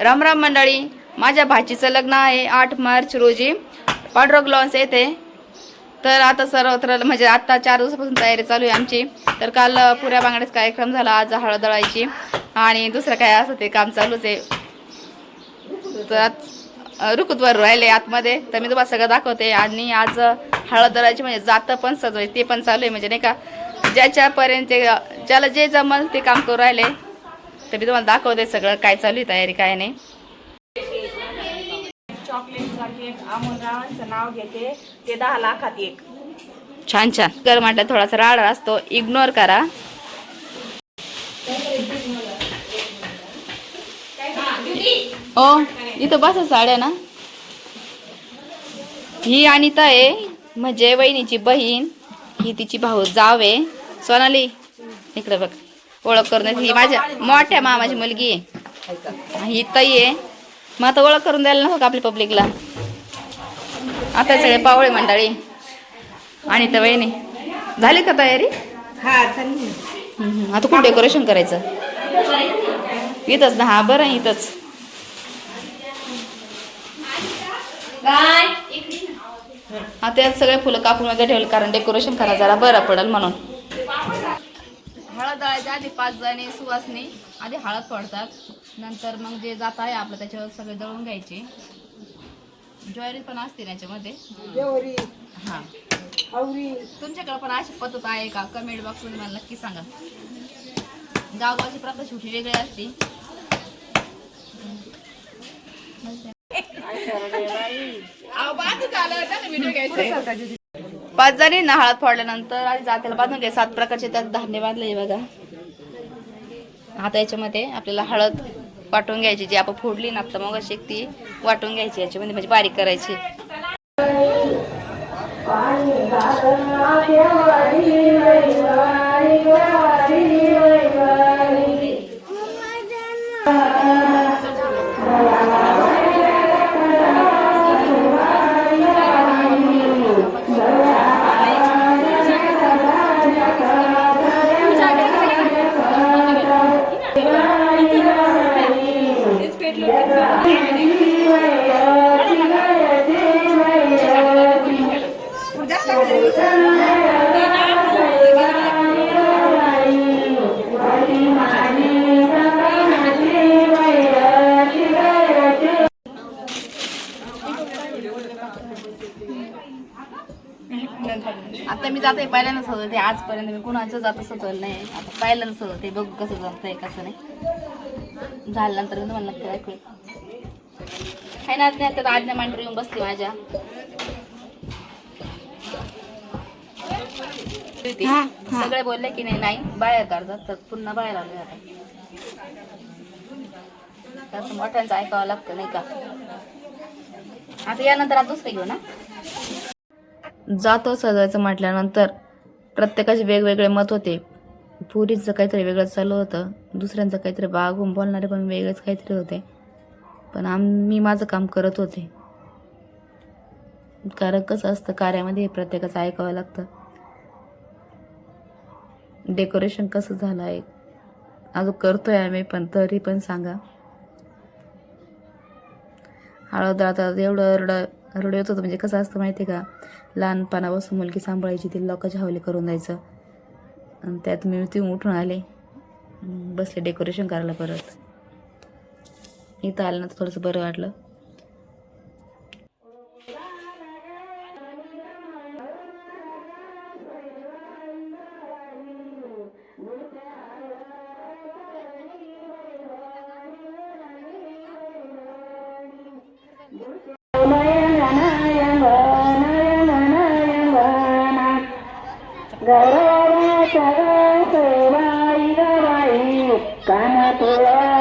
राम राम मंडळी, माझ्या भाचीचं लग्न आहे 8 मार्च रोजी पांडुरंग लॉन्स येथे. तर आता सर्वत्र म्हणजे आता 4 दिवसापासून तयारी चालू आहे आमची. तर काल पुऱ्या बांगड्याचा कार्यक्रम झाला, आज हळद दळायची आणि दुसरं काय असं ते काम चालूच आहे. तर आज रुखुतवर राहिले आतमध्ये, तर मी तुम्हाला सगळं दाखवते. आणि आज हळद दळायची म्हणजे जातं पण सजवायचं ते पण चालू आहे, म्हणजे नाही का ज्याच्यापर्यंत ज्याला जे जमल ते काम करू राहिले. तर मी तुम्हाला दाखवते सगळं काय चालू आहे, तयारी काय नाही. चॉकलेटचा केक अमोलरावांचं नाव घेते, ते 10 लाखात एक. छान छान कर म्हटलं, थोडासा राडा असतो, इग्नोर करा. ओ इथं बसा साड्या ना. ही अनिता आहे, म्हणजे वहिनीची बहीण. ही तिची भाऊ जावे सोनाली. इकडे बघ, ओळख करून ही माझ्या मोठ्या मामाची मुलगी आहे. ही ताई आहे. मग आता ओळख करून द्यायला नको का आपल्या पब्लिकला. आता सगळे पावळे मंडळी. आणि तर वहिनी झाली का तयारी? हा चालेल. आता कुठं डेकोरेशन करायचं? इथंच ना. हा बरं, इथंच. आता यात सगळे फुलं कापून वगैरे ठेवलं, कारण डेकोरेशन करा जरा बरं पडेल म्हणून. हळद दळायच्या आधी 5 जणी सुवासनी आधी हळद पडतात, नंतर मग जे जात आहे आपलं त्याच्यावर सगळे दळून घ्यायचे. ज्वेलरी पण असते त्याच्यामध्ये. हां, तुमच्याकडे पण अशी पद्धत आहे का? कमेंट बॉक्समध्ये मला नक्की सांगा. गावगावची प्रथा शेवटी वेगळी असते. 5 जणींना हळद फोडल्यानंतर आधी जात्याला बांधून घ्या. 7 प्रकारचे त्यात धान्य बांधले बघा. आता याच्यामध्ये आपल्याला हळद वाटून घ्यायची, जी आपण फोडली ना आता मग अशी ती वाटून घ्यायची याच्यामध्ये, म्हणजे बारीक करायची. आता मी जाते पहिल्यांदाच होते, आजपर्यंत मी कुणाचं जात सजवलं नाही. आता पहिल्यांदाच होते, बघू कसं जमतंय कसं नाही. झाल्यानंतर मी तुम्हाला नक्की ऐकू काही ना त्यात आज्ञा मांडरी येऊन बसते माझ्या. सगळे बोलले की नाही बाहेर काढतात, तर पुन्हा बाहेर आलोय. आता त्यात मोठ्यांचं ऐकावं लागतं नाही का. आता यानंतर आता दुसरं घेऊ ना. जातो सजवायचं म्हटल्यानंतर प्रत्येकाचे वेगवेगळे मत होते. पुरीचं काहीतरी वेगळं चालू होतं, दुसऱ्यांचं काहीतरी बागून बोलणारे पण वेगळेच काहीतरी होते. पण मी माझं काम करत होते, कारण कसं असतं कार्यामध्ये प्रत्येकाचं ऐकावं लागतं. डेकोरेशन कसं झालं आहे अजून करतोय आम्ही, पण तरी पण सांगा. हळद आता एवढं रडू येत होतं, म्हणजे कसं असतं माहिती आहे का, लहानपणापासून मुलगी सांभाळायची, ती लोकांच्या हवाली करून द्यायचं. आणि त्यात मी ती उठून आले, बसले डेकोरेशन करायला. परत इथं आलं ना तर थोडंसं बरं वाटलं. गौरव सगळं सोबाई गबाई कान तुळा